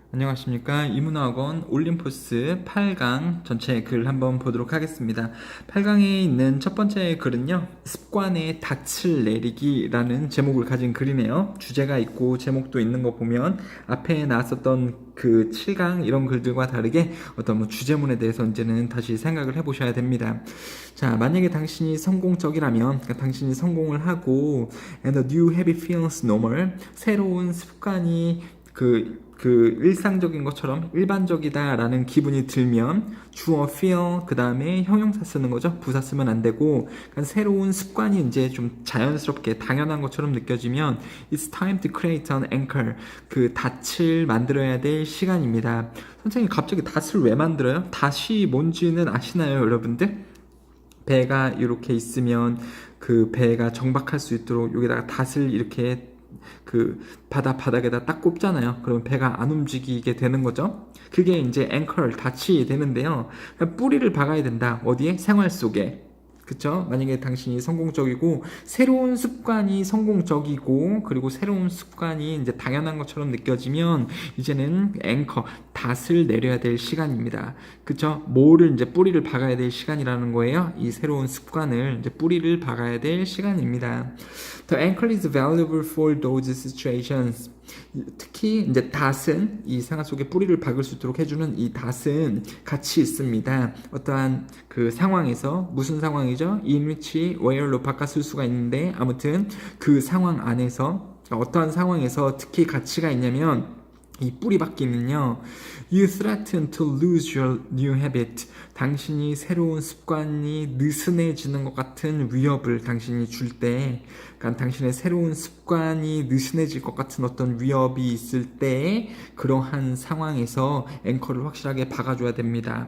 안녕하십니까. 이문학원 올림포스 8강 전체 글 한번 보도록 하겠습니다. 8강에 있는 첫 번째 글은요, 습관의 닻을 내리기라는 제목을 가진 글이네요. 주제가 있고 제목도 있는 거 보면 앞에 나왔었던 그 7강 이런 글들과 다르게 어떤 주제문에 대해서 이제는 다시 생각을 해보셔야 됩니다. 자, 만약에 당신이 성공적이라면, 그러니까 당신이 성공을 하고 and a new habit feels normal, 새로운 습관이 그 일상적인 것처럼 일반적이다라는 기분이 들면 주어 feel 그 다음에 형용사 쓰는 거죠. 부사 쓰면 안 되고, 그러니까 새로운 습관이 이제 좀 자연스럽게 당연한 것처럼 느껴지면 it's time to create an anchor, 그 닻을 만들어야 될 시간입니다. 선생님 갑자기 닻을 왜 만들어요? 닻이 뭔지는 아시나요, 여러분들? 배가 이렇게 있으면 그 배가 정박할 수 있도록 여기다가 닷을 이렇게 그 바닥에다 딱 꼽잖아요. 그러면 배가 안 움직이게 되는 거죠. 그게 이제 앵커, 닷이 되는데요. 뿌리를 박아야 된다. 어디에? 생활 속에. 그쵸? 만약에 당신이 성공적이고 새로운 습관이 성공적이고 그리고 새로운 습관이 이제 당연한 것처럼 느껴지면 이제는 앵커, 닷을 내려야 될 시간입니다. 그쵸? 뭐를 이제 뿌리를 박아야 될 시간이라는 거예요. 이 새로운 습관을 이제 뿌리를 박아야 될 시간입니다. The anchor is valuable for those situations. 특히 이제 닷은 이 생활 속에 뿌리를 박을 수 있도록 해주는 이 닷은 가치 있습니다. 어떠한 그 상황에서 무슨 상황이죠? in which, where로 바꿔 쓸 수가 있는데 아무튼 그 상황 안에서 어떠한 상황에서 특히 가치가 있냐면 이 뿌리박기는요, you threaten to lose your new habit. 당신이 새로운 습관이 느슨해지는 것 같은 위협을 당신이 줄 때, 그러니까 당신의 새로운 습관이 느슨해질 것 같은 어떤 위협이 있을 때, 그러한 상황에서 앵커를 확실하게 박아줘야 됩니다.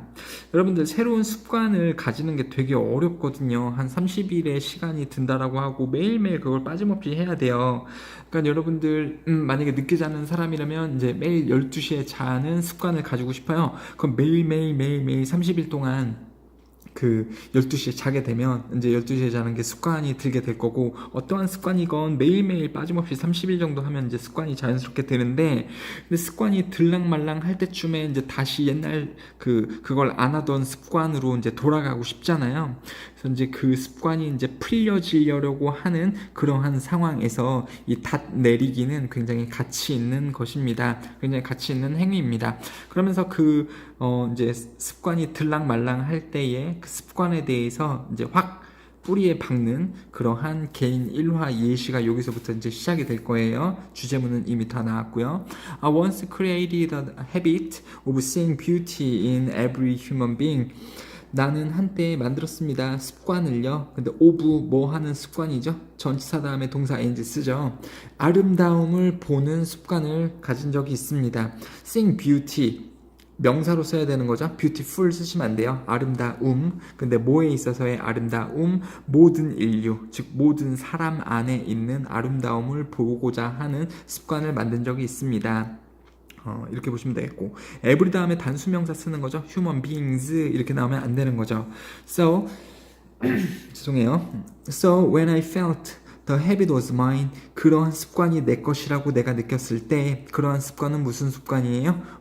여러분들 새로운 습관을 가지는 게 되게 어렵거든요. 한 30일의 시간이 든다라고 하고 매일매일 그걸 빠짐없이 해야 돼요. 그러니까 여러분들 만약에 늦게 자는 사람이라면 이제 매일 12시에 자는 습관을 가지고 싶어요. 그럼 매일 30일 동안 그 12시에 자게 되면 이제 12시에 자는 게 습관이 들게 될 거고, 어떠한 습관이건 매일매일 빠짐없이 30일 정도 하면 이제 습관이 자연스럽게 되는데, 근데 습관이 들락말랑 할 때쯤에 이제 다시 옛날 그걸 안 하던 습관으로 이제 돌아가고 싶잖아요. 그래서 이제 그 습관이 이제 풀려지려고 하는 그러한 상황에서 이 닷 내리기는 굉장히 가치 있는 것입니다. 굉장히 가치 있는 행위입니다. 그러면서 이제 습관이 들락말랑 할 때에 그 습관에 대해서 이제 확 뿌리에 박는 그러한 개인 일화 예시가 여기서부터 이제 시작이 될 거예요. 주제문은 이미 다 나왔고요. I once created a habit of seeing beauty in every human being. 나는 한때 만들었습니다. 습관을요. 근데 of 뭐 하는 습관이죠? 전치사 다음에 동사 ing 쓰죠. 아름다움을 보는 습관을 가진 적이 있습니다. seeing beauty 명사로 써야 되는 거죠. beautiful 쓰시면 안 돼요. 아름다움. 근데 뭐에 있어서의 아름다움? 모든 인류, 즉 모든 사람 안에 있는 아름다움을 보고자 하는 습관을 만든 적이 있습니다. 이렇게 보시면 되겠고, every 다음에 단수명사 쓰는 거죠. human beings 이렇게 나오면 안 되는 거죠. So 죄송해요. So when I felt the habit was mine, 그러한 습관이 내 것이라고 내가 느꼈을 때, 그러한 습관은 무슨 습관이에요?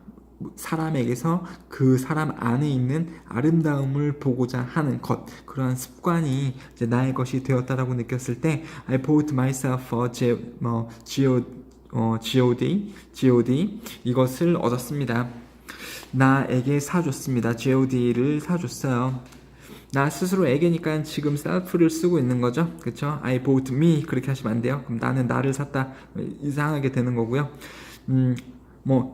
사람에게서 그 사람 안에 있는 아름다움을 보고자 하는 것, 그러한 습관이 이제 나의 것이 되었다라고 느꼈을 때 I bought myself a God 이것을 얻었습니다. 나에게 사줬습니다. God를 사줬어요. 나 스스로에게니까 지금 self를 쓰고 있는 거죠. 그쵸? I bought me 그렇게 하시면 안 돼요. 그럼 나는 나를 샀다 이상하게 되는 거고요.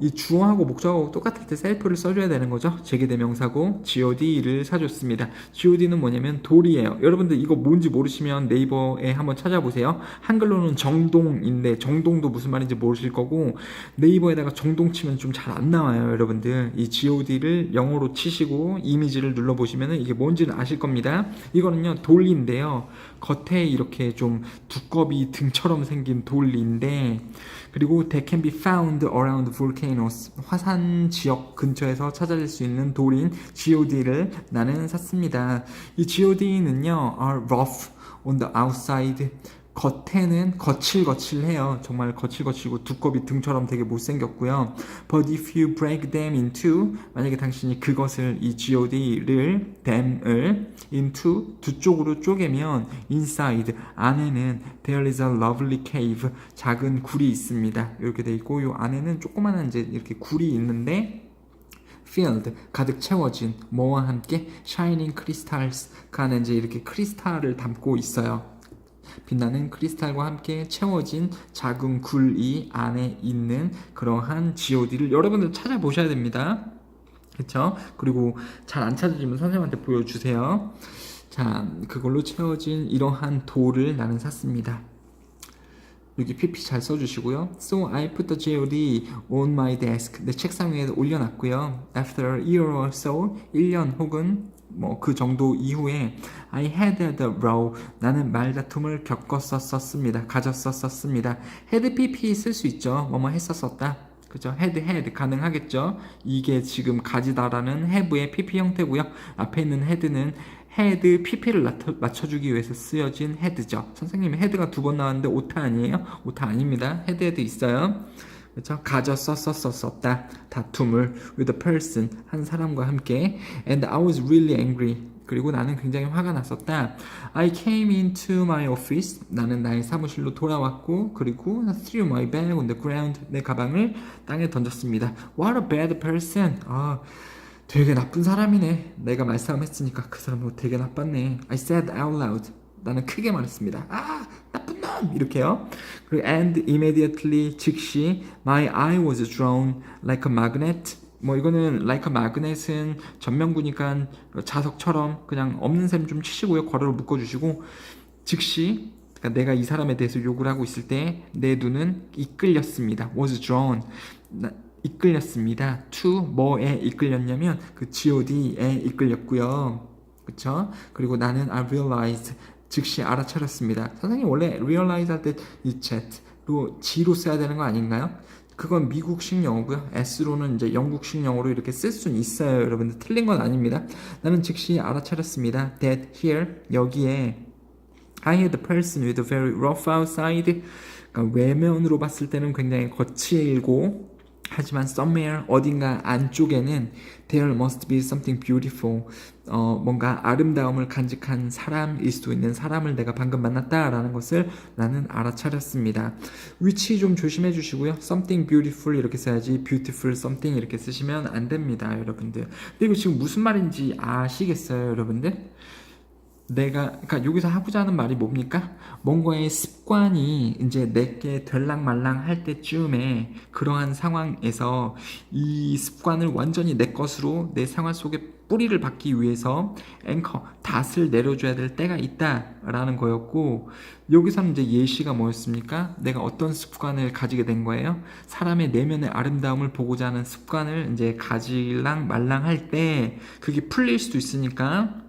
이 주어하고 목적하고 똑같을 때 셀프를 써줘야 되는 거죠. 제기대명사고 god를 사줬습니다. god는 뭐냐면 돌이에요. 여러분들 이거 뭔지 모르시면 네이버에 한번 찾아보세요. 한글로는 정동인데 정동도 무슨 말인지 모르실 거고, 네이버에다가 정동 치면 좀 잘 안 나와요. 여러분들 이 god를 영어로 치시고 이미지를 눌러보시면 이게 뭔지는 아실 겁니다. 이거는요 돌인데요, 겉에 이렇게 좀 두꺼비 등처럼 생긴 돌인데, 그리고 they can be found around volcanoes, 화산 지역 근처에서 찾아질 수 있는 돌인 god를 나는 샀습니다. 이 god는요 are rough on the outside, 겉에는 거칠거칠해요. 정말 거칠거칠고 두꺼비 등처럼 되게 못생겼고요. But if you break them into, 만약에 당신이 그것을 이 god를 them을 into 두 쪽으로 쪼개면 inside 안에는 there is a lovely cave 작은 굴이 있습니다. 이렇게 돼 있고 요 안에는 조그마한 이제 이렇게 굴이 있는데 filled 가득 채워진 뭐와 함께 shining crystals 그 안에 이제 이렇게 크리스탈을 담고 있어요. 빛나는 크리스탈과 함께 채워진 작은 굴이 안에 있는 그러한 god를 여러분들 찾아보셔야 됩니다. 그렇죠? 그리고 잘 안 찾아지면 선생님한테 보여주세요. 자, 그걸로 채워진 이러한 돌을 나는 샀습니다. 여기 PP 잘 써주시고요. So I put the god on my desk. 내 책상 위에 올려놨고요. After a year or so, 1년 혹은 뭐 그 정도 이후에 I had the row. 나는 말다툼을 겪었었습니다. 가졌었습니다. had PP 쓸 수 있죠. 뭐뭐 했었었다. 그죠? had 가능하겠죠. 이게 지금 가지다라는 have의 PP 형태고요. 앞에 있는 had는 헤드 PP를 맞춰주기 위해서 쓰여진 헤드죠. 선생님이 헤드가 두 번 나왔는데 오타 아니에요? 오타 아닙니다. 헤드 있어요. 그렇죠? 가졌었다. 다툼을 with a person 한 사람과 함께 and I was really angry. 그리고 나는 굉장히 화가 났었다. I came into my office. 나는 나의 사무실로 돌아왔고 그리고 threw my bag on the ground. 내 가방을 땅에 던졌습니다. What a bad person. 되게 나쁜 사람이네. 내가 말싸움했으니까 그 사람은 되게 나빴네. I said out loud. 나는 크게 말했습니다. 나쁜 놈! 이렇게요. 그리고 and immediately 즉시 my eye was drawn like a magnet. 뭐 이거는 like a magnet은 전면구니까 자석처럼 그냥 없는 셈 좀 치시고요. 괄호로 묶어주시고 즉시 그러니까 내가 이 사람에 대해서 욕을 하고 있을 때 내 눈은 이끌렸습니다. was drawn. 이끌렸습니다. to 뭐에 이끌렸냐면 그 god에 이끌렸고요. 그쵸? 그리고 나는 I realized 즉시 알아차렸습니다. 선생님 원래 realize 할 때 이 z로 g로 써야 되는 거 아닌가요? 그건 미국식 영어고요. s로는 이제 영국식 영어로 이렇게 쓸 수는 있어요. 여러분들 틀린 건 아닙니다. 나는 즉시 알아차렸습니다. That here 여기에 I had a person with a very rough outside. 그러니까 외면으로 봤을 때는 굉장히 거칠고 하지만 somewhere 어딘가 안쪽에는 there must be something beautiful 뭔가 아름다움을 간직한 사람일 수도 있는 사람을 내가 방금 만났다라는 것을 나는 알아차렸습니다. 위치 좀 조심해 주시고요. something beautiful 이렇게 써야지 beautiful something 이렇게 쓰시면 안 됩니다. 여러분들. 그리고 지금 무슨 말인지 아시겠어요? 여러분들? 그러니까 여기서 하고자 하는 말이 뭡니까? 뭔가의 습관이 이제 내게 될랑말랑 할 때쯤에 그러한 상황에서 이 습관을 완전히 내 것으로 내 생활 속에 뿌리를 받기 위해서 닷을 내려줘야 될 때가 있다라는 거였고 여기서는 이제 예시가 뭐였습니까? 내가 어떤 습관을 가지게 된 거예요? 사람의 내면의 아름다움을 보고자 하는 습관을 이제 가질랑 말랑 할 때 그게 풀릴 수도 있으니까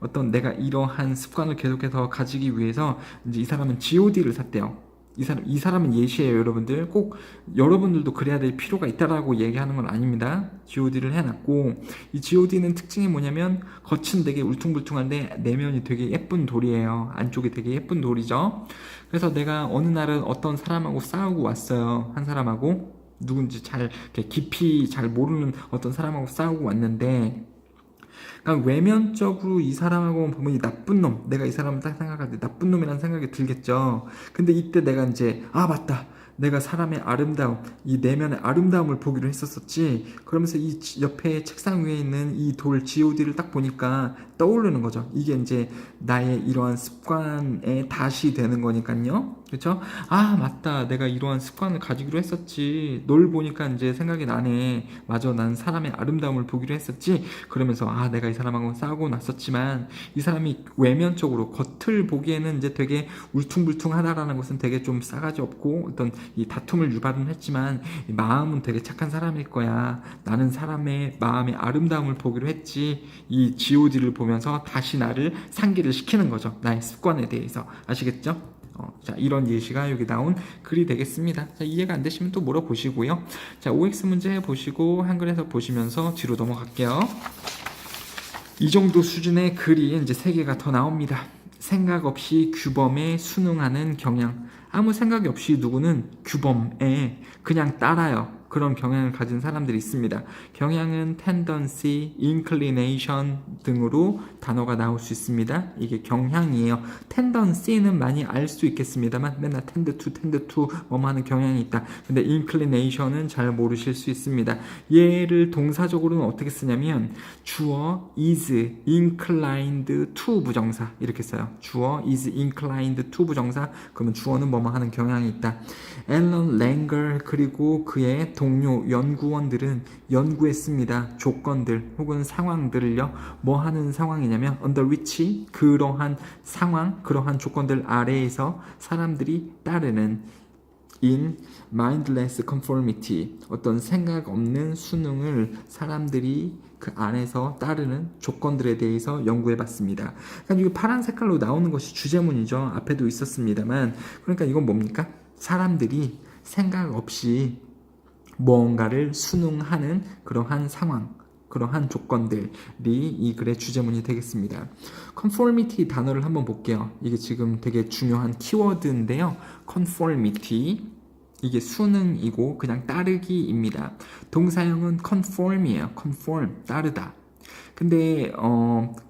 어떤 내가 이러한 습관을 계속해서 가지기 위해서 이제 이 사람은 god를 샀대요. 이 사람은 예시예요, 여러분들. 꼭 여러분들도 그래야 될 필요가 있다라고 얘기하는 건 아닙니다. god를 해놨고 이 god는 특징이 뭐냐면 겉은 되게 울퉁불퉁한데 내면이 되게 예쁜 돌이에요. 안쪽이 되게 예쁜 돌이죠. 그래서 내가 어느 날은 어떤 사람하고 싸우고 왔어요. 한 사람하고 누군지 잘 깊이 잘 모르는 어떤 사람하고 싸우고 왔는데 그러니까 외면적으로 이 사람하고 보면 이 나쁜 놈, 내가 이 사람을 딱 생각할 때 나쁜 놈이라는 생각이 들겠죠. 근데 이때 내가 이제 맞다. 내가 사람의 아름다움, 이 내면의 아름다움을 보기로 했었었지. 그러면서 이 옆에 책상 위에 있는 이 돌 god를 딱 보니까 떠오르는 거죠. 이게 이제 나의 이러한 습관에 다시 되는 거니까요. 그렇죠? 맞다. 내가 이러한 습관을 가지기로 했었지. 널 보니까 이제 생각이 나네. 맞아. 난 사람의 아름다움을 보기로 했었지. 그러면서 내가 이 사람하고 싸우고 났었지만 이 사람이 외면적으로 겉을 보기에는 이제 되게 울퉁불퉁하다라는 것은 되게 좀 싸가지 없고 어떤 이 다툼을 유발은 했지만 마음은 되게 착한 사람일 거야. 나는 사람의 마음의 아름다움을 보기로 했지. 이 god를 보면서 다시 나를 상기를 시키는 거죠. 나의 습관에 대해서. 아시겠죠? 자, 이런 예시가 여기 나온 글이 되겠습니다. 자, 이해가 안 되시면 또 물어보시고요. 자, OX 문제 해보시고 한글에서 보시면서 뒤로 넘어갈게요. 이 정도 수준의 글이 이제 3개가 더 나옵니다. 생각 없이 규범에 순응하는 경향. 아무 생각이 없이 누구는 규범에 그냥 따라요. 그런 경향을 가진 사람들이 있습니다. 경향은 tendency, inclination 등으로 단어가 나올 수 있습니다. 이게 경향이에요. tendency는 많이 알 수 있겠습니다만 맨날 tend to 뭐뭐 하는 경향이 있다. 근데 inclination은 잘 모르실 수 있습니다. 얘를 동사적으로는 어떻게 쓰냐면 주어 is inclined to 부정사 이렇게 써요. 주어 is inclined to 부정사. 그러면 주어는 뭐뭐 하는 경향이 있다. 앨런 랭걸 그리고 그의 동료 연구원들은 연구했습니다. 조건들 혹은 상황들을요. 뭐 하는 상황이냐면 under which 그러한 상황, 그러한 조건들 아래에서 사람들이 따르는 in mindless conformity 어떤 생각 없는 순응을 사람들이 그 안에서 따르는 조건들에 대해서 연구해 봤습니다. 그러니까 이게 파란 색깔로 나오는 것이 주제문이죠. 앞에도 있었습니다만 그러니까 이건 뭡니까? 사람들이 생각 없이 무언가를 순응하는 그러한 상황, 그러한 조건들이 이 글의 주제문이 되겠습니다. conformity 단어를 한번 볼게요. 이게 지금 되게 중요한 키워드인데요. conformity 이게 순응이고 그냥 따르기입니다. 동사형은 conform이에요. conform, 따르다. 근데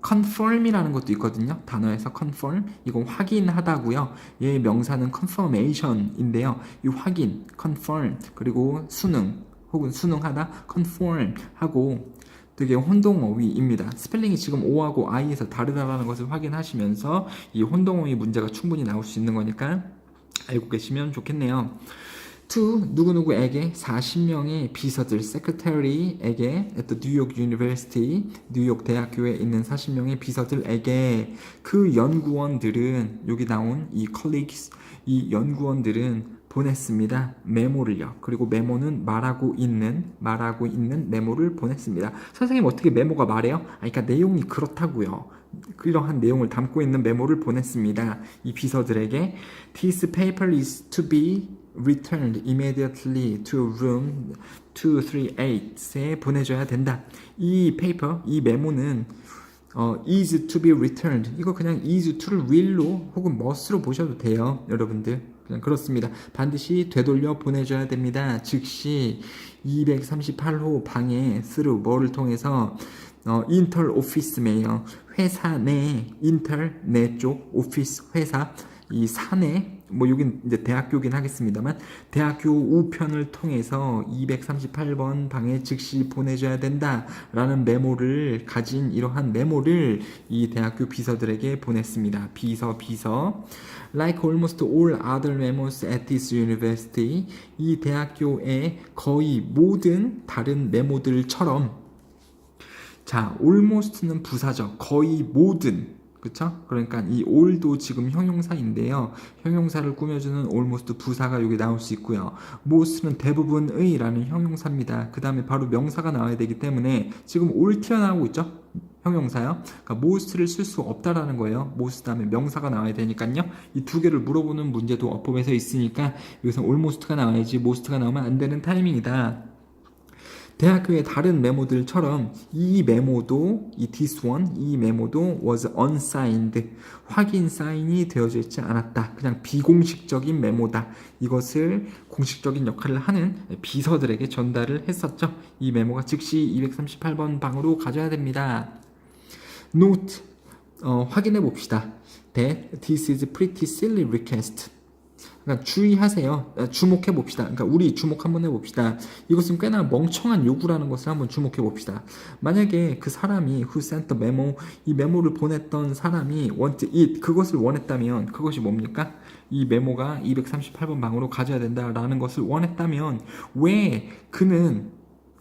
confirm이라는 것도 있거든요. 단어에서 confirm 이건 확인하다고요. 얘의 명사는 confirmation인데요. 이 확인, confirm 그리고 순응 혹은 순응하다 conform 하고 되게 혼동어휘입니다. 스펠링이 지금 O하고 I에서 다르다라는 것을 확인하시면서 이 혼동어휘 문제가 충분히 나올 수 있는 거니까 알고 계시면 좋겠네요. to 누구누구에게 40명의 비서들 secretary에게 at the New York University 뉴욕 대학교에 있는 40명의 비서들에게 그 연구원들은 여기 나온 이 colleagues 이 연구원들은 보냈습니다. 메모를요. 그리고 메모는 말하고 있는 메모를 보냈습니다. 선생님 어떻게 메모가 말해요? 그러니까 내용이 그렇다고요. 이러한 내용을 담고 있는 메모를 보냈습니다. 이 비서들에게 This paper is to be returned immediately to room 238에 보내줘야 된다. 이 페이퍼, 이 메모는 is to be returned. 이거 그냥 is to를 will로 혹은 must로 보셔도 돼요. 여러분들. 그냥 그렇습니다. 반드시 되돌려 보내줘야 됩니다. 즉시 238호 방에 through 뭐를 통해서 인터 오피스 메이어 회사 내 인터 내 쪽 오피스 회사 이 사내 뭐 여긴 이제 대학교긴 하겠습니다만 대학교 우편을 통해서 238번 방에 즉시 보내줘야 된다라는 메모를 가진 이러한 메모를 이 대학교 비서들에게 보냈습니다. 비서 Like almost all other memos at this university 이 대학교의 거의 모든 다른 메모들처럼 자, almost는 부사죠. 거의 모든 그쵸? 그러니까 이 all도 지금 형용사인데요. 형용사를 꾸며주는 almost 부사가 여기 나올 수 있고요. most는 대부분의 라는 형용사입니다. 그 다음에 바로 명사가 나와야 되기 때문에 지금 all 튀어나오고 있죠? 형용사요. 그러니까 most를 쓸 수 없다라는 거예요. most 다음에 명사가 나와야 되니까요. 이 두 개를 물어보는 문제도 어법에서 있으니까 여기서 almost가 나와야지 most가 나오면 안 되는 타이밍이다. 대학교의 다른 메모들처럼 이 메모도 이 this one 이 메모도 was unsigned 확인 사인이 되어져 있지 않았다. 그냥 비공식적인 메모다. 이것을 공식적인 역할을 하는 비서들에게 전달을 했었죠. 이 메모가 즉시 238번 방으로 가져야 됩니다. Note 확인해 봅시다. That this is pretty silly request. 그러니까 주의하세요. 주목해 봅시다. 그러니까 우리 주목 한번 해봅시다. 이것은 꽤나 멍청한 요구라는 것을 한번 주목해 봅시다. 만약에 그 사람이 who sent the memo 이 메모를 보냈던 사람이 want it 그것을 원했다면 그것이 뭡니까? 이 메모가 238번 방으로 가져야 된다라는 것을 원했다면 왜 그는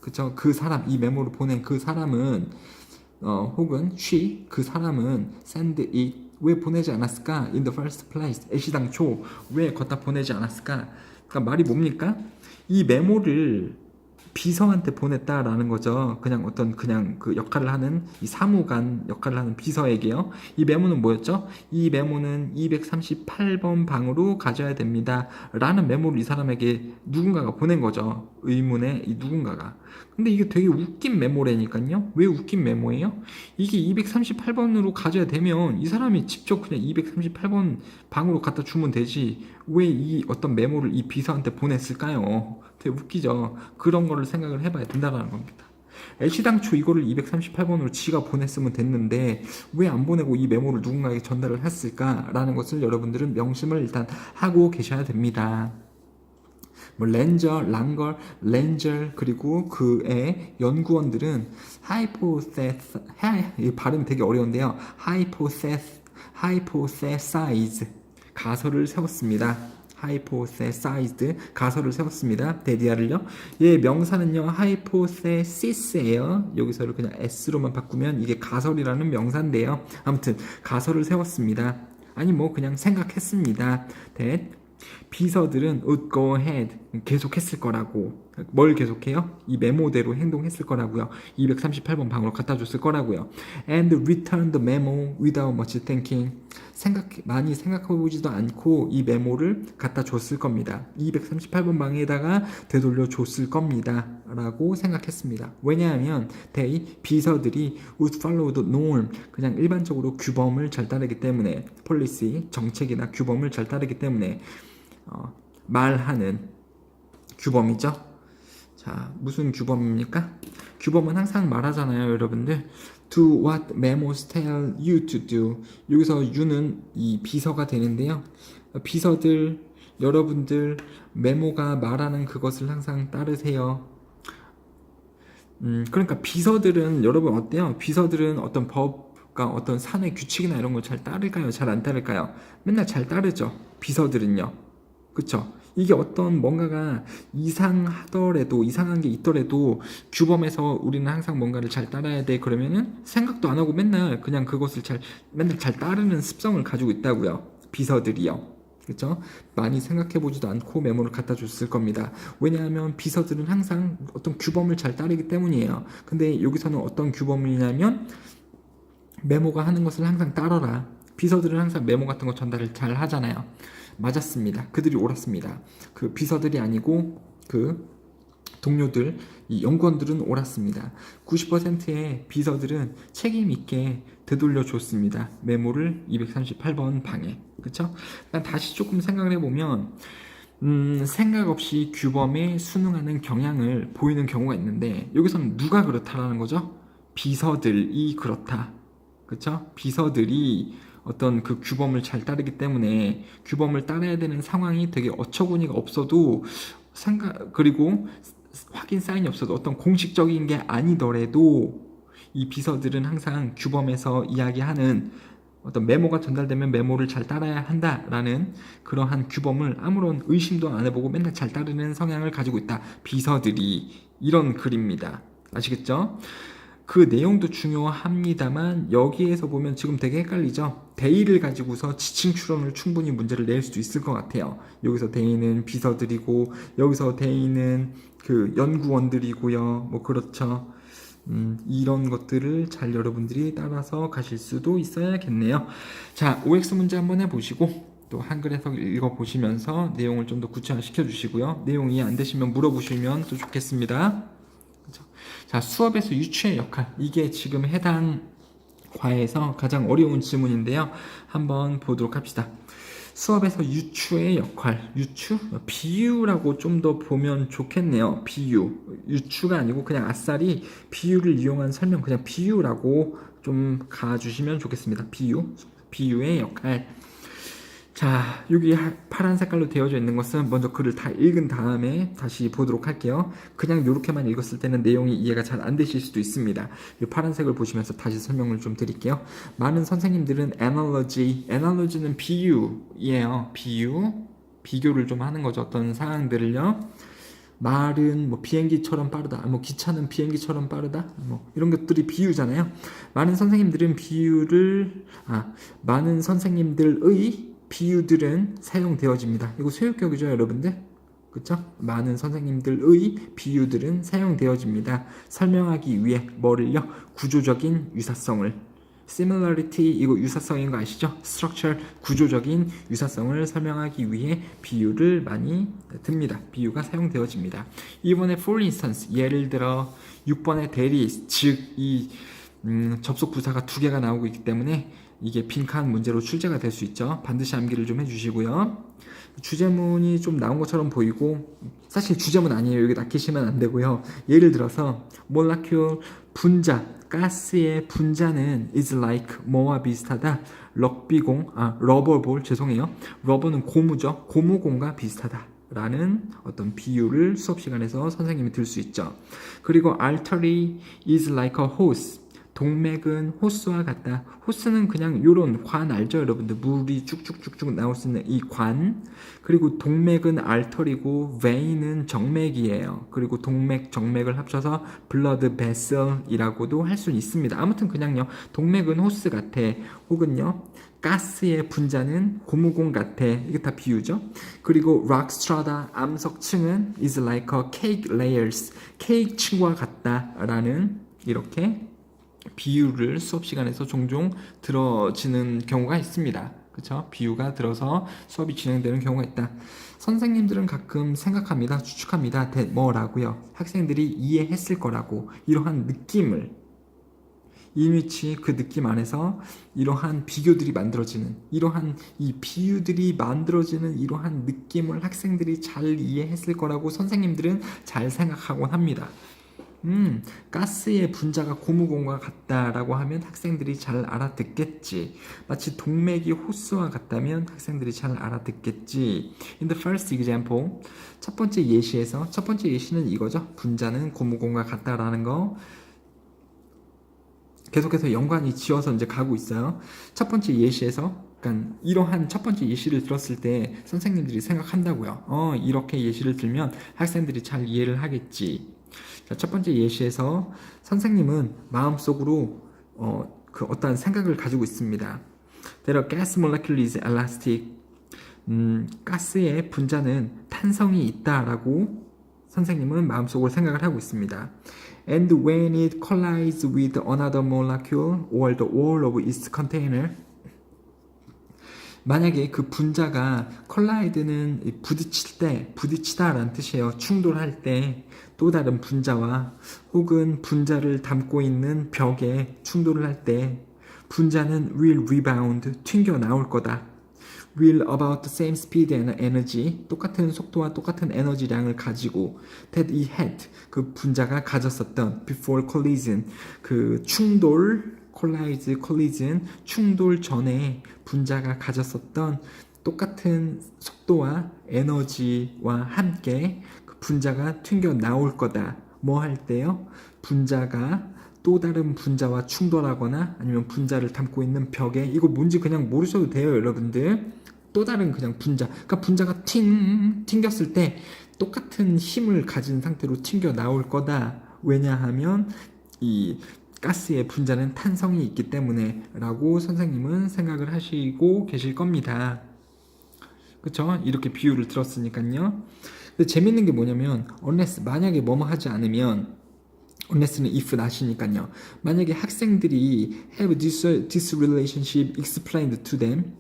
그쵸 그 사람 이 메모를 보낸 그 사람은 혹은 she 그 사람은 send it 왜 보내지 않았을까? In the first place. 애시당초 왜 걷다 보내지 않았을까? 그러니까 말이 뭡니까? 이 메모를 비서한테 보냈다라는 거죠. 그냥 그 역할을 하는 이 사무관 역할을 하는 비서에게요. 이 메모는 뭐였죠? 이 메모는 238번 방으로 가져야 됩니다. 라는 메모를 이 사람에게 누군가가 보낸 거죠. 의문의 이 누군가가. 근데 이게 되게 웃긴 메모라니까요. 왜 웃긴 메모예요? 이게 238번으로 가져야 되면 이 사람이 직접 그냥 238번 방으로 갖다 주면 되지. 왜 이 어떤 메모를 이 비서한테 보냈을까요? 되게 웃기죠. 그런 거를 생각을 해봐야 된다는 겁니다. 애시당초 이거를 238번으로 지가 보냈으면 됐는데 왜 안 보내고 이 메모를 누군가에게 전달을 했을까라는 것을 여러분들은 명심을 일단 하고 계셔야 됩니다. 뭐 렌저, 랑걸, 렌저 그리고 그의 연구원들은 이 발음이 되게 어려운데요. hypothesize 가설을 세웠습니다. hypothesized 가설을 세웠습니다. 데디아를요. 얘 명사는요 hypothesis예요. 여기서를 그냥 s로만 바꾸면 이게 가설이라는 명사인데요. 아무튼 가설을 세웠습니다. 아니 뭐 그냥 생각했습니다. 비서들은 would go ahead 계속했을 거라고. 뭘 계속해요? 이 메모대로 행동했을 거라고요. 238번 방으로 갖다 줬을 거라고요. And return the memo without much thinking. 많이 생각해보지도 않고 이 메모를 갖다 줬을 겁니다. 238번 방에다가 되돌려 줬을 겁니다. 라고 생각했습니다. 왜냐하면 비서들이 would follow the norm 그냥 일반적으로 규범을 잘 따르기 때문에 policy, 정책이나 규범을 잘 따르기 때문에 말하는 규범이죠. 자, 무슨 규범입니까? 규범은 항상 말하잖아요, 여러분들. Do what memos tell you to do. 여기서 you는 이 비서가 되는데요. 비서들, 여러분들 메모가 말하는 그것을 항상 따르세요. 그러니까 비서들은 여러분 어때요? 비서들은 어떤 법과 어떤 사내 규칙이나 이런 걸 잘 따를까요? 잘 안 따를까요? 맨날 잘 따르죠. 비서들은요. 그쵸? 이게 어떤 뭔가가 이상한 게 있더라도 규범에서 우리는 항상 뭔가를 잘 따라야 돼. 그러면은 생각도 안 하고 맨날 그냥 그것을 맨날 잘 따르는 습성을 가지고 있다고요. 비서들이요. 그렇죠? 많이 생각해보지도 않고 메모를 갖다 줬을 겁니다. 왜냐하면 비서들은 항상 어떤 규범을 잘 따르기 때문이에요. 근데 여기서는 어떤 규범이냐면 메모가 하는 것을 항상 따라라. 비서들은 항상 메모 같은 거 전달을 잘 하잖아요. 맞았습니다. 그들이 옳았습니다. 그 비서들이 아니고 그 동료들, 이 연구원들은 옳았습니다. 90%의 비서들은 책임 있게 되돌려 줬습니다. 메모를 238번 방에. 그쵸? 다시 조금 생각을 해보면 생각 없이 규범에 순응하는 경향을 보이는 경우가 있는데 여기서는 누가 그렇다라는 거죠? 비서들이 그렇다. 그쵸? 비서들이 어떤 그 규범을 잘 따르기 때문에 규범을 따라야 되는 상황이 되게 어처구니가 없어도 그리고 확인 사인이 없어도 어떤 공식적인 게 아니더라도 이 비서들은 항상 규범에서 이야기하는 어떤 메모가 전달되면 메모를 잘 따라야 한다라는 그러한 규범을 아무런 의심도 안 해보고 맨날 잘 따르는 성향을 가지고 있다. 비서들이 이런 글입니다. 아시겠죠? 그 내용도 중요합니다만 여기에서 보면 지금 되게 헷갈리죠. 대의를 가지고서 지칭 추론을 충분히 문제를 낼 수도 있을 것 같아요. 여기서 대의는 비서들이고 여기서 대의는 그 연구원들이고요. 뭐 그렇죠. 이런 것들을 잘 여러분들이 따라서 가실 수도 있어야겠네요. 자, OX 문제 한번 해보시고 또 한글 해석 읽어보시면서 내용을 좀 더 구체화시켜 주시고요. 내용 이해 안 되시면 물어보시면 또 좋겠습니다. 자, 수업에서 유추의 역할. 이게 지금 해당 과에서 가장 어려운 질문인데요. 한번 보도록 합시다. 수업에서 유추의 역할. 유추? 비유라고 좀 더 보면 좋겠네요. 비유. 유추가 아니고 그냥 아싸리 비유를 이용한 설명. 그냥 비유라고 좀 가주시면 좋겠습니다. 비유. 비유의 역할. 자, 여기 파란 색깔로 되어져 있는 것은 먼저 글을 다 읽은 다음에 다시 보도록 할게요. 그냥 이렇게만 읽었을 때는 내용이 이해가 잘 안 되실 수도 있습니다. 이 파란색을 보시면서 다시 설명을 좀 드릴게요. 많은 선생님들은 analogy는 비유예요. 비교를 좀 하는 거죠. 어떤 사항들을요. 말은 뭐 비행기처럼 빠르다, 뭐 기차는 비행기처럼 빠르다, 뭐 이런 것들이 비유잖아요. 많은 선생님들의 비유들은 사용되어집니다. 이거 소유격이죠, 여러분들? 그쵸? 많은 선생님들의 비유들은 사용되어집니다. 설명하기 위해 뭐를요? 구조적인 유사성을. similarity 이거 유사성인 거 아시죠? structure 구조적인 유사성을 설명하기 위해 비유를 많이 듭니다. 비유가 사용되어집니다. 이번에 for instance 예를 들어 6번의 대리 즉이 접속 부사가 두 개가 나오고 있기 때문에 이게 빈칸 문제로 출제가 될 수 있죠. 반드시 암기를 좀 해주시고요. 주제문이 좀 나온 것처럼 보이고 사실 주제문 아니에요. 여기 낚이시면 안 되고요. 예를 들어서 molecule 분자 가스의 분자는 is like 뭐와 비슷하다. 러버볼 죄송해요. 러버는 고무죠. 고무공과 비슷하다. 라는 어떤 비유를 수업 시간에서 선생님이 들 수 있죠. 그리고 artery is like a hose. 동맥은 호스와 같다. 호스는 그냥 요런 관 알죠, 여러분들? 물이 쭉쭉쭉쭉 나올 수 있는 이 관. 그리고 동맥은 알터리고 ve인은 정맥이에요. 그리고 동맥, 정맥을 합쳐서 blood vessel이라고도 할 수 있습니다. 아무튼 그냥요. 동맥은 호스 같아. 혹은요. 가스의 분자는 고무공 같아. 이게 다 비유죠. 그리고 rock strata 암석층은 is like a cake layers. 케이크 층과 같다라는 이렇게 비유를 수업 시간에서 종종 들어지는 경우가 있습니다. 그렇죠? 비유가 들어서 수업이 진행되는 경우가 있다. 선생님들은 가끔 생각합니다. 추측합니다. 뭐라고요? 학생들이 이해했을 거라고 이러한 느낌을 이미치 그 느낌 안에서 이러한 비교들이 만들어지는 이러한 이 비유들이 만들어지는 이러한 느낌을 학생들이 잘 이해했을 거라고 선생님들은 잘 생각하곤 합니다. 가스의 분자가 고무공과 같다라고 하면 학생들이 잘 알아듣겠지. 마치 동맥이 호스와 같다면 학생들이 잘 알아듣겠지. In the first example, 첫 번째 예시는 이거죠. 분자는 고무공과 같다라는 거. 계속해서 연관이 지어서 이제 가고 있어요. 첫 번째 예시에서 그러니까 이러한 첫 번째 예시를 들었을 때 선생님들이 생각한다고요. 이렇게 예시를 들면 학생들이 잘 이해를 하겠지. 자, 첫 번째 예시에서 선생님은 마음속으로 그 어떠한 생각을 가지고 있습니다. That a gas molecule is elastic. 가스의 분자는 탄성이 있다라고 선생님은 마음속으로 생각을 하고 있습니다. And when it collides with another molecule or the wall of its container, 만약에 그 분자가 컬라이드는 부딪히다라는 뜻이에요. 충돌할 때 또 다른 분자와 혹은 분자를 담고 있는 벽에 충돌을 할 때 분자는 will rebound, 튕겨 나올 거다. will about the same speed and energy, 똑같은 속도와 똑같은 에너지량을 가지고 that it had, 그 분자가 가졌었던 before collision, 그 충돌 collision, 충돌 전에 분자가 가졌었던 똑같은 속도와 에너지와 함께 그 분자가 튕겨 나올 거다. 뭐 할 때요? 분자가 또 다른 분자와 충돌하거나 아니면 분자를 담고 있는 벽에, 이거 뭔지 그냥 모르셔도 돼요, 여러분들. 또 다른 그냥 분자, 그러니까 분자가 튕겼을 때 똑같은 힘을 가진 상태로 튕겨 나올 거다. 왜냐하면 이 가스의 분자는 탄성이 있기 때문에 라고 선생님은 생각을 하시고 계실 겁니다. 그쵸? 이렇게 비유를 들었으니까요. 근데 재밌는 게 뭐냐면 unless, 만약에 뭐뭐 하지 않으면, unless는 if not이니까요. 만약에 학생들이 have this relationship explained to them,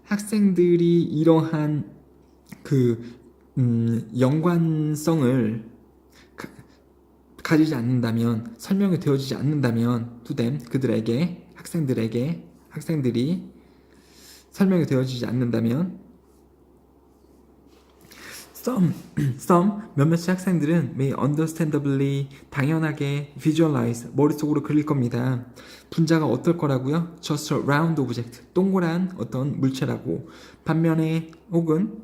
학생들이 이러한 그 연관성을 가지지 않는다면, 설명이 되어지지 않는다면 to them, 그들에게, 학생들이 설명이 되어지지 않는다면 some 몇몇의 학생들은 may understandably, 당연하게 visualize, 머릿속으로 그릴 겁니다. 분자가 어떨 거라고요? just a round object, 동그란 어떤 물체라고. 반면에 혹은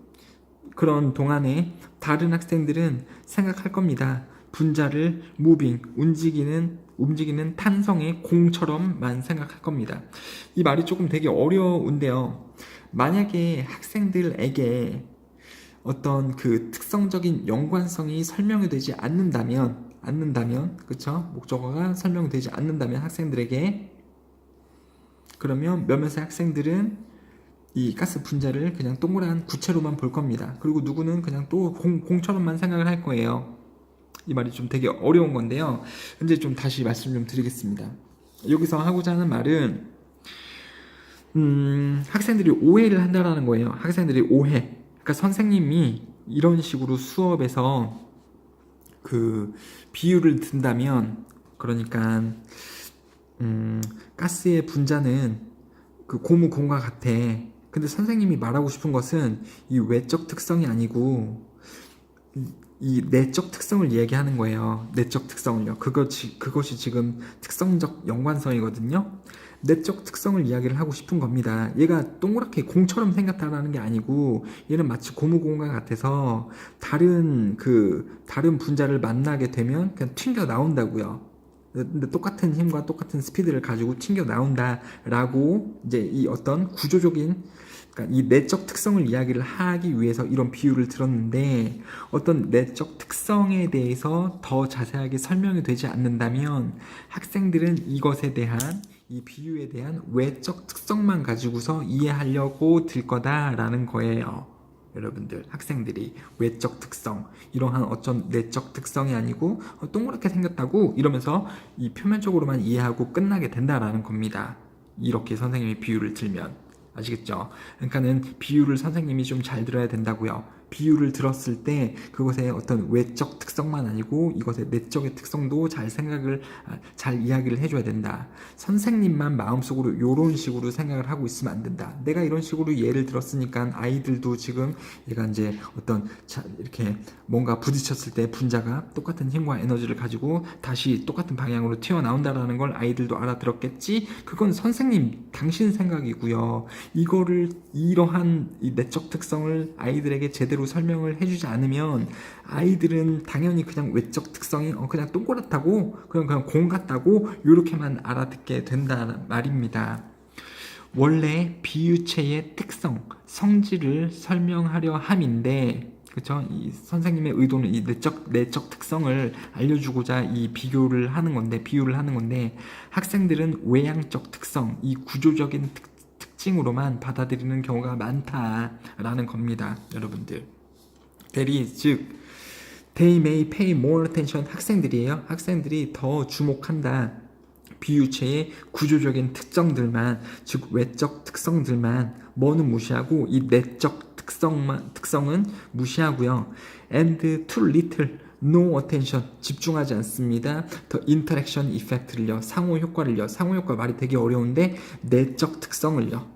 그런 동안에 다른 학생들은 생각할 겁니다. 분자를 moving, 움직이는 탄성의 공처럼만 생각할 겁니다. 이 말이 조금 되게 어려운데요. 만약에 학생들에게 어떤 그 특성적인 연관성이 설명이 되지 않는다면, 그쵸? 목적어가 설명이 되지 않는다면 학생들에게, 그러면 몇몇의 학생들은 이 가스 분자를 그냥 동그란 구체로만 볼 겁니다. 그리고 누구는 그냥 또 공처럼만 생각을 할 거예요. 이 말이 좀 되게 어려운 건데요. 근데 좀 다시 말씀 좀 드리겠습니다. 여기서 하고자 하는 말은 학생들이 오해를 한다라는 거예요. 학생들이 오해. 그러니까 선생님이 이런 식으로 수업에서 그 비유를 든다면, 그러니까 가스의 분자는 그 고무공과 같아. 근데 선생님이 말하고 싶은 것은 이 외적 특성이 아니고 이 내적 특성을 얘기하는 거예요. 내적 특성을요. 그것이 지금 특성적 연관성이거든요. 내적 특성을 이야기를 하고 싶은 겁니다. 얘가 동그랗게 공처럼 생겼다라는 게 아니고, 얘는 마치 고무공과 같아서 다른 분자를 만나게 되면 그냥 튕겨 나온다고요. 근데 똑같은 힘과 똑같은 스피드를 가지고 튕겨 나온다라고, 이제 이 어떤 구조적인, 그러니까 이 내적 특성을 이야기를 하기 위해서 이런 비유를 들었는데, 어떤 내적 특성에 대해서 더 자세하게 설명이 되지 않는다면 학생들은 이것에 대한, 이 비유에 대한 외적 특성만 가지고서 이해하려고 들 거다라는 거예요. 여러분들, 학생들이 외적 특성, 이러한 어떤 내적 특성이 아니고 동그랗게 생겼다고 이러면서 이 표면적으로만 이해하고 끝나게 된다라는 겁니다. 이렇게 선생님이 비유를 들면. 아시겠죠? 그러니까는 비유를 선생님이 좀 잘 들어야 된다고요. 비유를 들었을 때 그것의 어떤 외적 특성만 아니고 이것의 내적의 특성도 잘 이야기를 해줘야 된다. 선생님만 마음속으로 이런 식으로 생각을 하고 있으면 안 된다. 내가 이런 식으로 예를 들었으니까 아이들도 지금 얘가 이제 어떤 이렇게 뭔가 부딪혔을 때 분자가 똑같은 힘과 에너지를 가지고 다시 똑같은 방향으로 튀어나온다라는 걸 아이들도 알아들었겠지? 그건 선생님, 당신 생각이고요. 이러한 이 내적 특성을 아이들에게 제대로 설명을 해주지 않으면 아이들은 당연히 그냥 외적 특성이 그냥 동그랗다고, 그냥 공 같다고 이렇게만 알아듣게 된다는 말입니다. 원래 비유체의 특성, 성질을 설명하려 함인데, 그렇죠? 이 선생님의 의도는 이 내적 특성을 알려주고자 이 비유를 하는 건데 학생들은 외향적 특성, 이 구조적인 특징으로만 받아들이는 경우가 많다라는 겁니다, 여러분들. 즉 they may pay more attention, 학생들이 더 주목한다. 비유체의 구조적인 특성들만, 즉 외적 특성들만, 뭐는 무시하고 이 내적 특성은 무시하고요. and too little, no attention, 집중하지 않습니다. 더 interaction effect를요, 상호 효과 말이 되게 어려운데 내적 특성을요,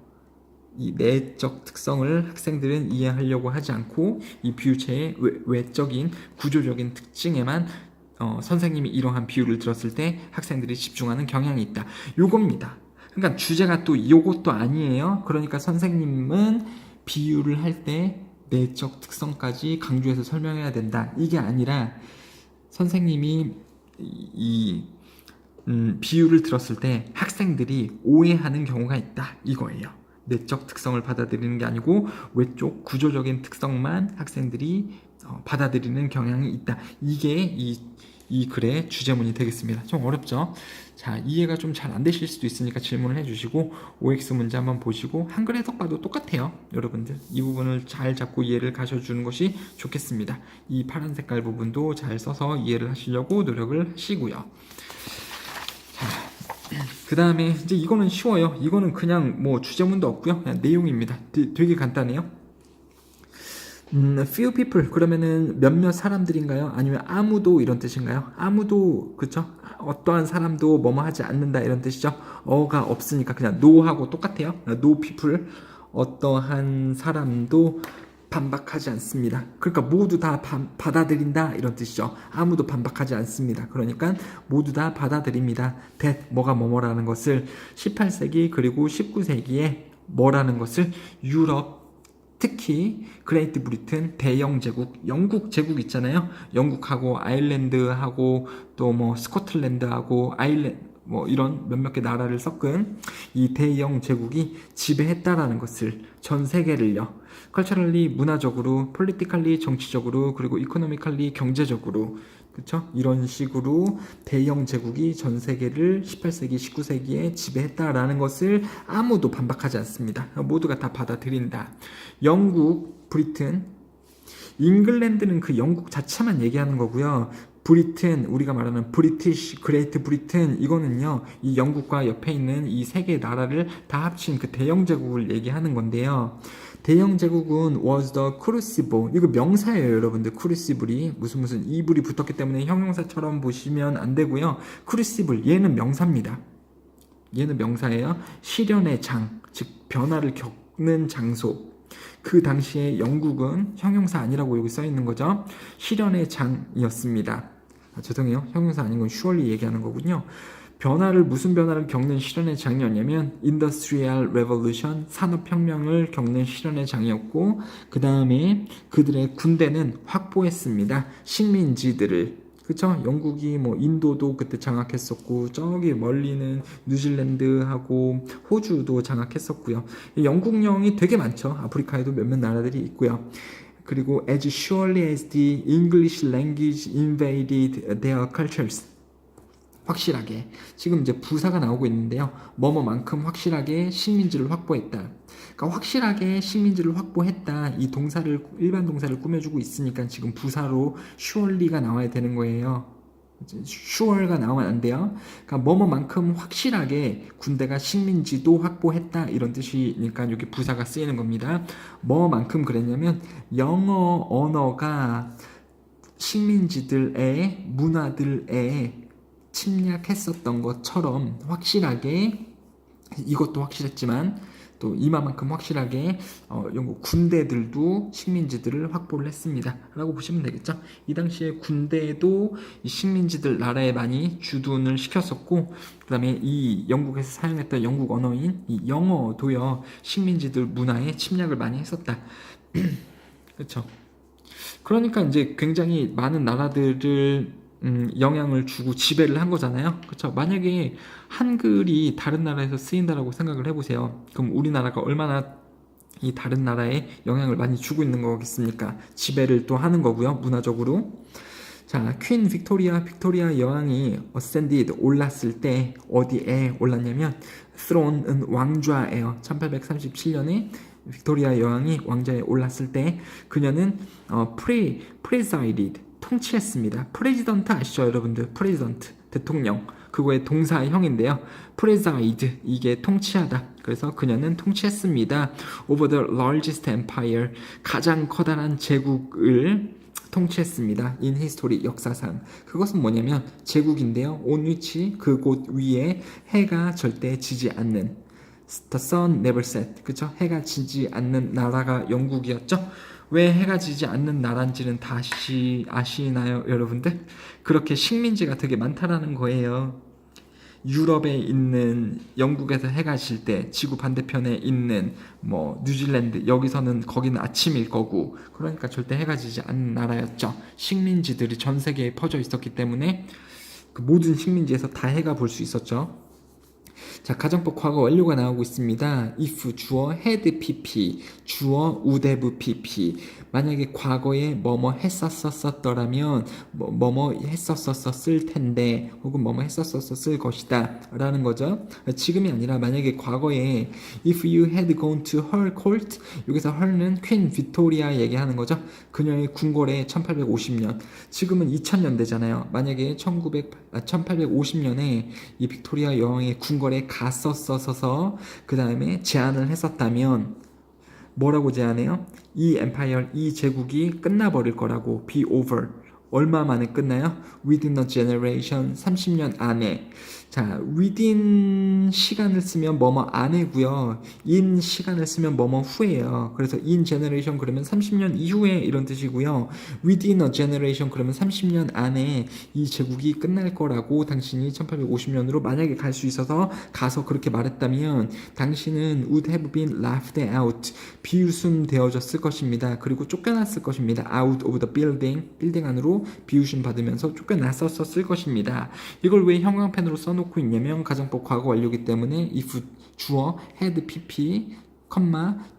이 내적 특성을 학생들은 이해하려고 하지 않고 이 비유체의 외적인 구조적인 특징에만 선생님이 이러한 비유를 들었을 때 학생들이 집중하는 경향이 있다. 요겁니다. 그러니까 주제가 또 요것도 아니에요. 그러니까 선생님은 비유를 할 때 내적 특성까지 강조해서 설명해야 된다. 이게 아니라 선생님이 비유를 들었을 때 학생들이 오해하는 경우가 있다. 이거예요. 내적 특성을 받아들이는 게 아니고 외적 구조적인 특성만 학생들이 받아들이는 경향이 있다. 이게 이 글의 주제문이 되겠습니다. 좀 어렵죠? 자, 이해가 좀 잘 안 되실 수도 있으니까 질문을 해주시고 OX 문제 한번 보시고 한글 해석과도 똑같아요. 여러분들 이 부분을 잘 잡고 이해를 가셔주는 것이 좋겠습니다. 이 파란 색깔 부분도 잘 써서 이해를 하시려고 노력을 하시고요. 그 다음에 이제 이거는 쉬워요. 이거는 그냥 뭐 주제문도 없고요, 그냥 내용입니다. 되게 간단해요. few people, 그러면은 몇몇 사람들인가요? 아니면 아무도, 이런 뜻인가요? 아무도, 그쵸? 어떠한 사람도 뭐뭐 하지 않는다, 이런 뜻이죠. 어가 없으니까 그냥 no하고 똑같아요. no people, 어떠한 사람도 반박하지 않습니다. 그러니까 모두 다 받아들인다, 이런 뜻이죠. 아무도 반박하지 않습니다. 그러니까 모두 다 받아들입니다. that, 뭐가 뭐뭐라는 것을 18세기 그리고 19세기에 뭐라는 것을 유럽, 특히 그레이트 브리튼, 대영 제국, 영국 제국 있잖아요. 영국하고 아일랜드하고 또 뭐 스코틀랜드하고 뭐 이런 몇몇 개 나라를 섞은 이 대영 제국이 지배했다라는 것을, 전 세계를요, 컬처럴리 문화적으로, 폴리티컬리 정치적으로, 그리고 이코노미컬리 경제적으로 그쵸? 이런 식으로 대영 제국이 전 세계를 18세기, 19세기에 지배했다라는 것을 아무도 반박하지 않습니다. 모두가 다 받아들인다. 영국, 브리튼, 잉글랜드는 그 영국 자체만 얘기하는 거고요. 브리튼, 우리가 말하는 브리티시, 그레이트 브리튼, 이거는요, 이 영국과 옆에 있는 이 세 개의 나라를 다 합친 그 대영 제국을 얘기하는 건데요. 대영 제국은 was the crucible. 이거 명사예요, 여러분들. crucible이 무슨 이불이 붙었기 때문에 형용사처럼 보시면 안 되고요. crucible, 얘는 명사입니다. 얘는 명사예요. 시련의 장, 즉 변화를 겪는 장소. 그 당시에 영국은 형용사 아니라고 여기 써 있는 거죠. 시련의 장이었습니다. 죄송해요. 형용사 아닌 건 surely 얘기하는 거군요. 무슨 변화를 겪는 시련의 장이었냐면 Industrial Revolution, 산업혁명을 겪는 시련의 장이었고, 그 다음에 그들의 군대는 확보했습니다. 식민지들을. 그쵸? 영국이 뭐 인도도 그때 장악했었고, 저기 멀리는 뉴질랜드하고 호주도 장악했었고요. 영국령이 되게 많죠. 아프리카에도 몇몇 나라들이 있고요. 그리고 as surely as the English language invaded their cultures. 확실하게. 지금 이제 부사가 나오고 있는데요. 뭐뭐만큼 확실하게 식민지를 확보했다. 그러니까 확실하게 식민지를 확보했다. 이 동사를, 일반 동사를 꾸며주고 있으니까 지금 부사로 surely가 나와야 되는 거예요. sure가 나오면 안 돼요. 그러니까 뭐뭐만큼 확실하게 군대가 식민지도 확보했다. 이런 뜻이니까 여기 부사가 쓰이는 겁니다. 뭐만큼 그랬냐면 영어 언어가 식민지들의 문화들의 침략했었던 것처럼 확실하게, 이것도 확실했지만 또 이마만큼 확실하게 영국 군대들도 식민지들을 확보를 했습니다 라고 보시면 되겠죠. 이 당시에 군대도 이 식민지들 나라에 많이 주둔을 시켰었고, 그 다음에 이 영국에서 사용했던 영국 언어인 이 영어도요, 식민지들 문화에 침략을 많이 했었다. 그렇죠. 그러니까 이제 굉장히 많은 나라들을 영향을 주고 지배를 한 거잖아요. 그렇죠? 만약에 한글이 다른 나라에서 쓰인다라고 생각을 해보세요. 그럼 우리나라가 얼마나 이 다른 나라에 영향을 많이 주고 있는 거겠습니까? 지배를 또 하는 거고요, 문화적으로. 자, 퀸 빅토리아 여왕이 ascended, 올랐을 때 어디에 올랐냐면 throne은 왕좌예요. 1837년에 빅토리아 여왕이 왕좌에 올랐을 때 그녀는 presided, 통치했습니다. 프레지던트 아시죠, 여러분들? 프레지던트, 대통령. 그거의 동사형인데요. preside, 이게 통치하다. 그래서 그녀는 통치했습니다. over the largest empire, 가장 커다란 제국을 통치했습니다. in history, 역사상. 그것은 뭐냐면 제국인데요. on which, 그곳 위에 해가 절대 지지 않는, the sun never set. 그쵸? 해가 지지 않는 나라가 영국이었죠. 왜 해가 지지 않는 나라인지는 다시 아시나요, 여러분들? 그렇게 식민지가 되게 많다라는 거예요. 유럽에 있는, 영국에서 해가 질 때 지구 반대편에 있는 뭐 뉴질랜드, 여기서는 거기는 아침일 거고, 그러니까 절대 해가 지지 않는 나라였죠. 식민지들이 전 세계에 퍼져 있었기 때문에 그 모든 식민지에서 다 해가 볼 수 있었죠. 자, 가정법 과거 완료가 나오고 있습니다. if 주어 had pp, 주어 would have pp. 만약에 과거에 뭐뭐 했었었더라면 뭐뭐 했었었을 텐데, 혹은 뭐뭐 했었었을 것이다 라는 거죠. 지금이 아니라 만약에 과거에 if you had gone to her court, 여기서 her는 퀸 빅토리아 얘기하는 거죠. 그녀의 궁궐에 1850년, 지금은 2000년대잖아요. 만약에 1850년에 이 빅토리아 여왕의 궁궐에 갔었어서 그 다음에 제안을 했었다면 뭐라고 제안해요? 이 엠파이어, 이 제국이 끝나버릴 거라고. be over. 얼마 만에 끝나요? within a generation, 30년 안에. 자, within 시간을 쓰면 뭐뭐 안에고요. in 시간을 쓰면 뭐뭐 후에요. 그래서 in generation 그러면 30년 이후에 이런 뜻이고요. within a generation 그러면 30년 안에 이 제국이 끝날 거라고 당신이 1850년으로 만약에 갈 수 있어서 가서 그렇게 말했다면 당신은 would have been laughed out. 비웃음 되어졌을 것입니다. 그리고 쫓겨났을 것입니다. out of the building. 빌딩 안으로 비웃음 받으면서 쫓겨났었을 것입니다. 이걸 왜 형광펜으로 써놓고 있냐면 가정법 과거 완료이기 때문에 if 주어 had pp,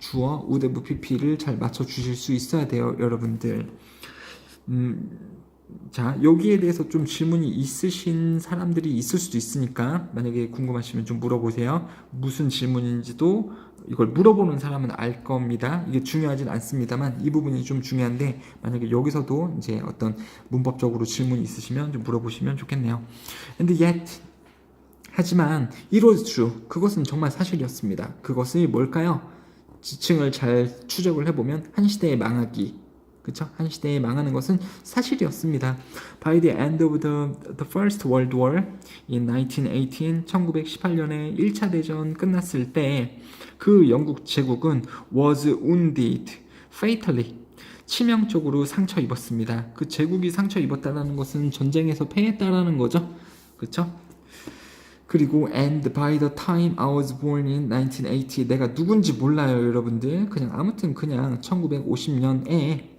주어 would have pp를 잘 맞춰 주실 수 있어야 돼요, 여러분들. 자, 여기에 대해서 좀 질문이 있으신 사람들이 있을 수도 있으니까 만약에 궁금하시면 좀 물어보세요. 무슨 질문인지도 이걸 물어보는 사람은 알 겁니다. 이게 중요하진 않습니다만 이 부분이 좀 중요한데 만약에 여기서도 이제 어떤 문법적으로 질문이 있으시면 좀 물어보시면 좋겠네요. And yet 하지만 it was true. 그것은 정말 사실이었습니다. 그것이 뭘까요? 지층을 잘 추적을 해보면 한 시대의 망하기, 그쵸? 한 시대에 망하는 것은 사실이었습니다. By the end of the First World War in 1918, 1918년에 1차 대전 끝났을 때 그 영국 제국은 was wounded fatally. 치명적으로 상처 입었습니다. 그 제국이 상처 입었다는 것은 전쟁에서 패했다라는 거죠. 그쵸? 그리고 and by the time I was born in 1980 내가 누군지 몰라요 여러분들 그냥 아무튼 그냥 1950년에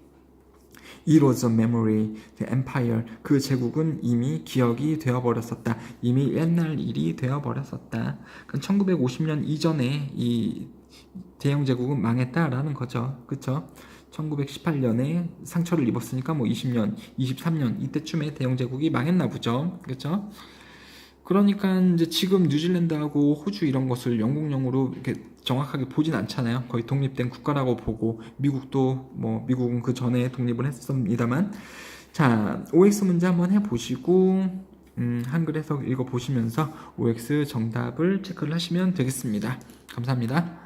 It was a memory, the empire 그 제국은 이미 기억이 되어버렸었다 이미 옛날 일이 되어버렸었다 1950년 이전에 이 대영 제국은 망했다라는 거죠 그쵸 1918년에 상처를 입었으니까 뭐 20년, 23년 이때쯤에 대영 제국이 망했나 보죠 그쵸 그러니까 이제 지금 뉴질랜드하고 호주 이런 것을 영국령으로 이렇게 정확하게 보진 않잖아요. 거의 독립된 국가라고 보고 미국도 뭐 미국은 그 전에 독립을 했습니다만 자 OX 문제 한번 해보시고 한글 해석 읽어보시면서 OX 정답을 체크를 하시면 되겠습니다. 감사합니다.